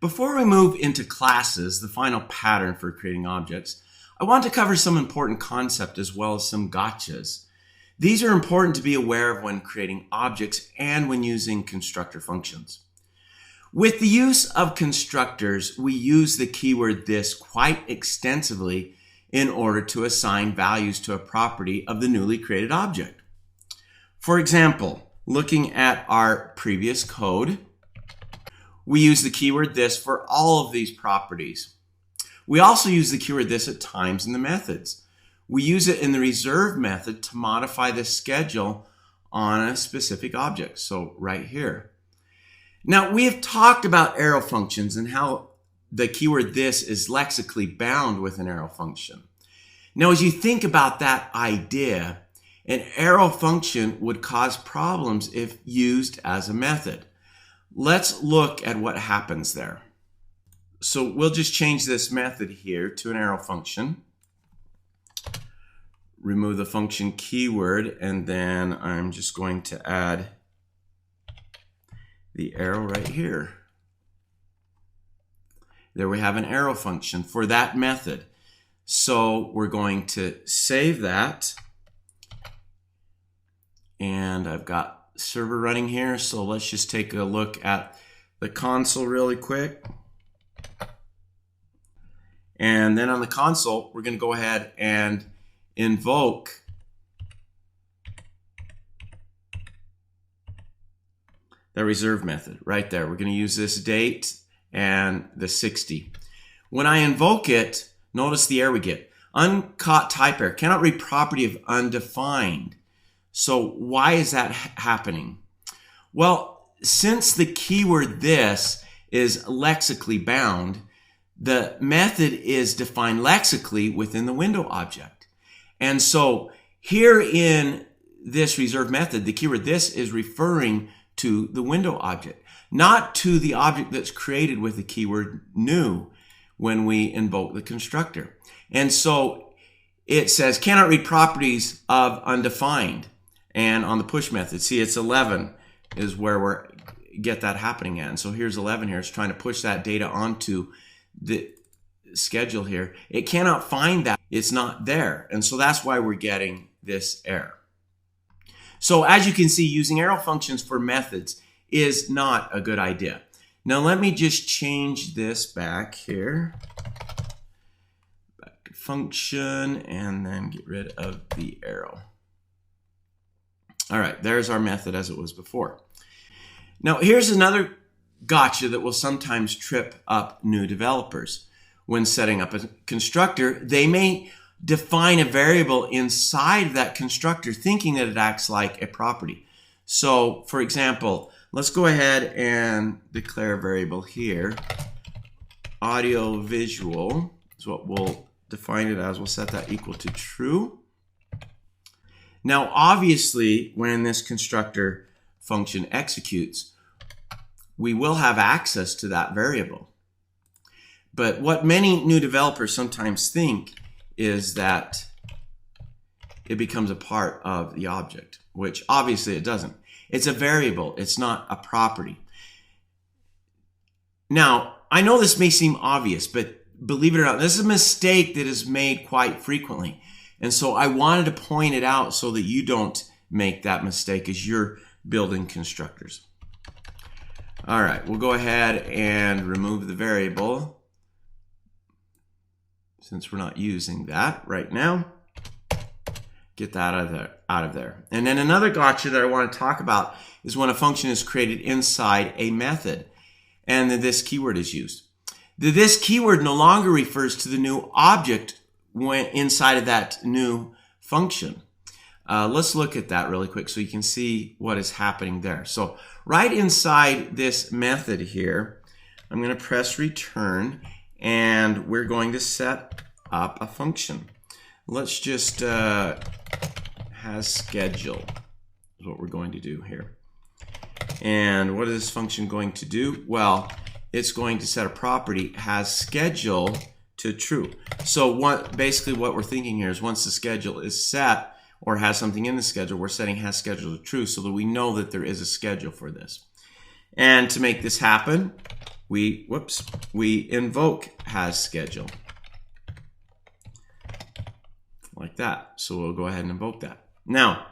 Before we move into classes, the final pattern for creating objects, I want to cover some important concepts as well as some gotchas. These are important to be aware of when creating objects and when using constructor functions. With the use of constructors, we use the keyword this quite extensively in order to assign values to a property of the newly created object. For example, looking at our previous code, we use the keyword this for all of these properties. We also use the keyword this at times in the methods. We use it in the reserve method to modify the schedule on a specific object, so right here. Now, we have talked about arrow functions and how the keyword this is lexically bound with an arrow function. Now, as you think about that idea, an arrow function would cause problems if used as a method. Let's look at what happens there. So we'll just change this method here to an arrow function. Remove the function keyword, and then I'm just going to add the arrow right here. There we have an arrow function for that method. So we're going to save that. And I've got server running here, so let's just take a look at the console really quick. And then on the console, we're going to go ahead and invoke the reserve method right there. We're going to use this date and the 60. When I invoke it, notice the error we get. Uncaught type error, cannot read property of undefined. So why is that happening? Well, since the keyword this is lexically bound, the method is defined lexically within the window object. And so here in this reserve method, the keyword this is referring to the window object, not to the object that's created with the keyword new when we invoke the constructor. And so it says cannot read properties of undefined. And on the push method, see, it's 11 is where we get that happening at. And so here's 11 here. It's trying to push that data onto the schedule here. It cannot find that. It's not there. And so that's why we're getting this error. So as you can see, using arrow functions for methods is not a good idea. Now let me just change this back here. Back to function, and then get rid of the arrow. All right, there's our method as it was before. Now, here's another gotcha that will sometimes trip up new developers. When setting up a constructor, they may define a variable inside of that constructor thinking that it acts like a property. So, for example, let's go ahead and declare a variable here. Audio visual is what we'll define it as. We'll set that equal to true. Now, obviously, when this constructor function executes, we will have access to that variable. But what many new developers sometimes think is that it becomes a part of the object, which obviously it doesn't. It's a variable. It's not a property. Now, I know this may seem obvious, but believe it or not, this is a mistake that is made quite frequently. And so I wanted to point it out so that you don't make that mistake as you're building constructors. All right, we'll go ahead and remove the variable since we're not using that right now. Get that out of there. And then another gotcha that I want to talk about is when a function is created inside a method and then this keyword is used. This keyword no longer refers to the new object when inside of that new function. Let's look at that really quick so you can see what is happening there. So right inside this method here, I'm going to press return and we're going to set up a function. Let's just has schedule is what we're going to do here. And what is this function going to do? Well, it's going to set a property has schedule to true. So basically what we're thinking here is once the schedule is set or has something in the schedule, we're setting has schedule to true so that we know that there is a schedule for this. And to make this happen, we invoke has schedule. Like that. So we'll go ahead and invoke that. Now,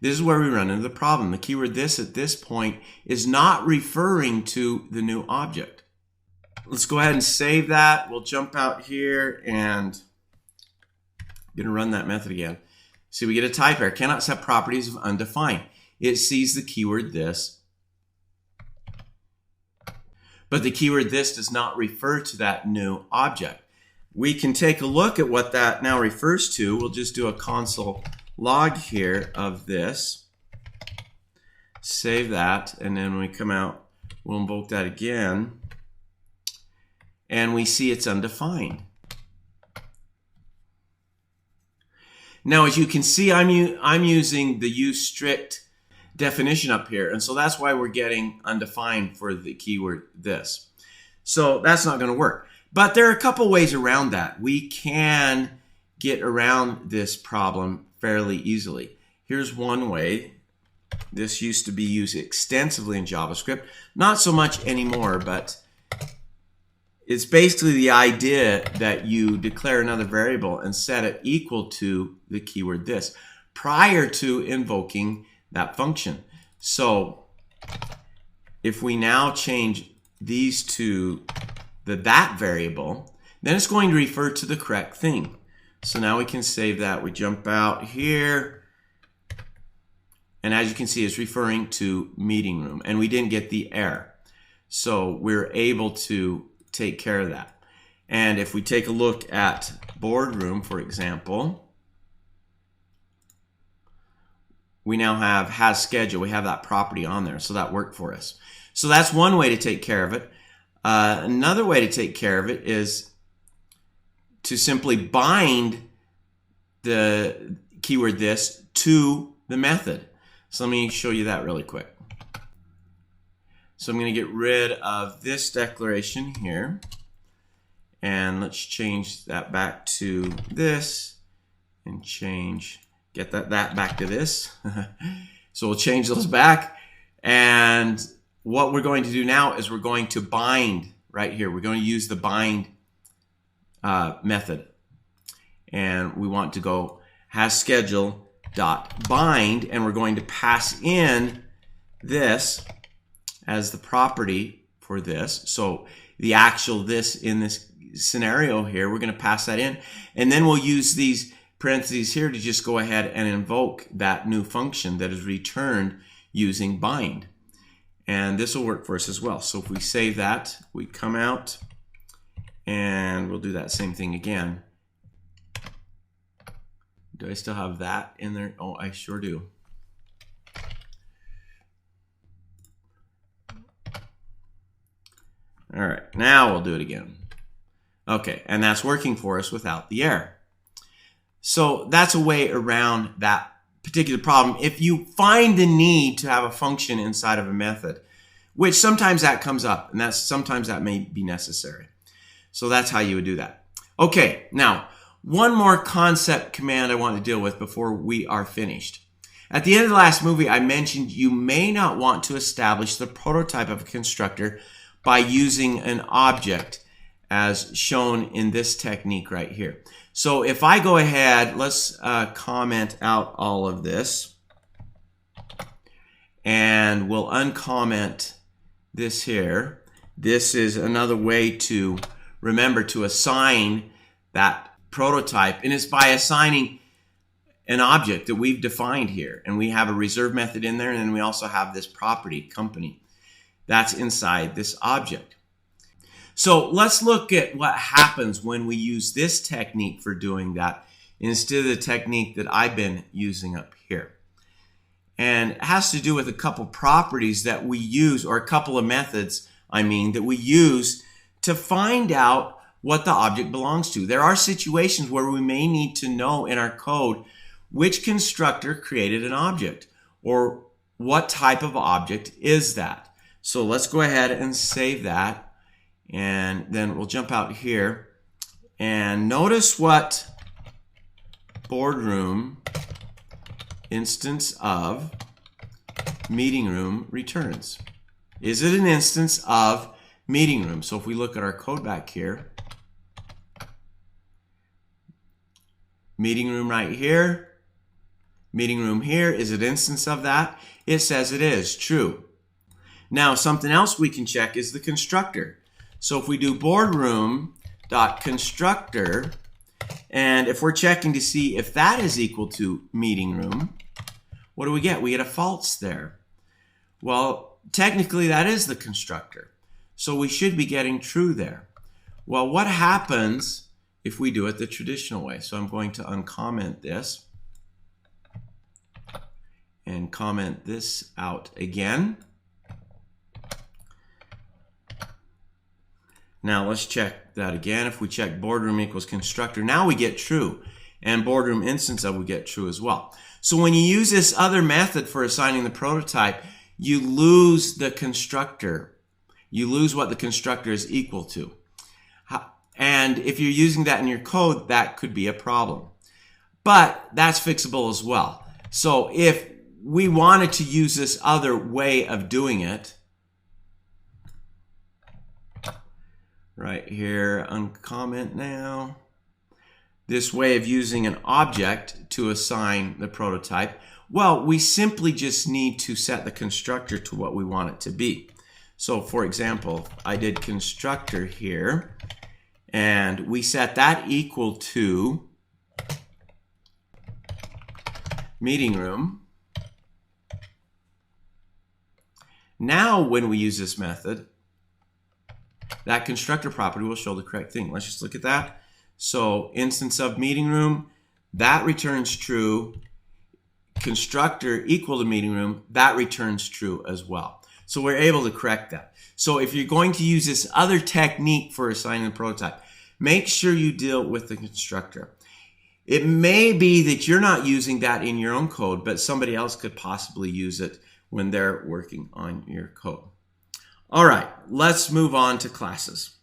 this is where we run into the problem. The keyword this at this point is not referring to the new object. Let's go ahead and save that. We'll jump out here and I'm going to run that method again. See, we get a type error. Cannot set properties of undefined. It sees the keyword this, but the keyword this does not refer to that new object. We can take a look at what that now refers to. We'll just do a console log here of this. Save that, and then when we come out, we'll invoke that again. And we see it's undefined. Now, as you can see, I'm using the use strict definition up here, and so that's why we're getting undefined for the keyword this. So that's not going to work. But there are a couple ways around that. We can get around this problem fairly easily. Here's one way. This used to be used extensively in JavaScript. Not so much anymore, but it's basically the idea that you declare another variable and set it equal to the keyword this prior to invoking that function. So if we now change these to that variable, then it's going to refer to the correct thing. So now we can save that. We jump out here, and as you can see, it's referring to meeting room, and we didn't get the error. So we're able to take care of that. And if we take a look at boardroom, for example, we now has schedule. We have that property on there, so that worked for us. So that's one way to take care of it. Another way to take care of it is to simply bind the keyword this to the method. So let me show you that really quick. So I'm going to get rid of this declaration here, and let's change that back to this, and get that back to this. So we'll change those back, and what we're going to do now is we're going to bind right here. We're going to use the bind method, and we want to go hasSchedule.bind, and we're going to pass in this as the property for this. So the actual this in this scenario here, we're going to pass that in, and then we'll use these parentheses here to just go ahead and invoke that new function that is returned using bind. And this will work for us as well. So if we save that, we come out, and we'll do that same thing again. Do I still have that in there? Oh, I sure do. All right, now we'll do it again. Okay, and that's working for us without the error. So that's a way around that particular problem. If you find the need to have a function inside of a method, which sometimes that comes up, and sometimes that may be necessary. So that's how you would do that. Okay, now one more concept command I want to deal with before we are finished. At the end of the last movie, I mentioned you may not want to establish the prototype of a constructor by using an object as shown in this technique right here. So if I go ahead, let's comment out all of this, and we'll uncomment this here. This is another way to remember to assign that prototype, and it's by assigning an object that we've defined here, and we have a reserve method in there, and then we also have this property company that's inside this object. So let's look at what happens when we use this technique for doing that instead of the technique that I've been using up here. And it has to do with a couple properties that we use, or a couple of methods, that we use to find out what the object belongs to. There are situations where we may need to know in our code which constructor created an object, or what type of object is that. So let's go ahead and save that. And then we'll jump out here and notice what boardroom instance of meeting room returns. Is it an instance of meeting room. So if we look at our code back here, meeting room right here, meeting room here, is it instance of that? It says it is, true. Now something else we can check is the constructor. So if we do boardroom.constructor, and if we're checking to see if that is equal to meeting room, what do we get? We get a false there. Well, technically that is the constructor. So we should be getting true there. Well, what happens if we do it the traditional way? So I'm going to uncomment this and comment this out again. Now let's check that again. If we check boardroom equals constructor, now we get true. And boardroom instance of we get true as well. So when you use this other method for assigning the prototype, you lose the constructor. You lose what the constructor is equal to. And if you're using that in your code, that could be a problem. But that's fixable as well. So if we wanted to use this other way of doing it, right here, uncomment now. This way of using an object to assign the prototype, well, we simply just need to set the constructor to what we want it to be. So for example, I did constructor here, and we set that equal to meeting room. Now when we use this method, that constructor property will show the correct thing. Let's just look at that. So instance of meeting room, that returns true. Constructor equal to meeting room, that returns true as well. So we're able to correct that. So if you're going to use this other technique for assigning a prototype, make sure you deal with the constructor. It may be that you're not using that in your own code, but somebody else could possibly use it when they're working on your code. All right, let's move on to classes.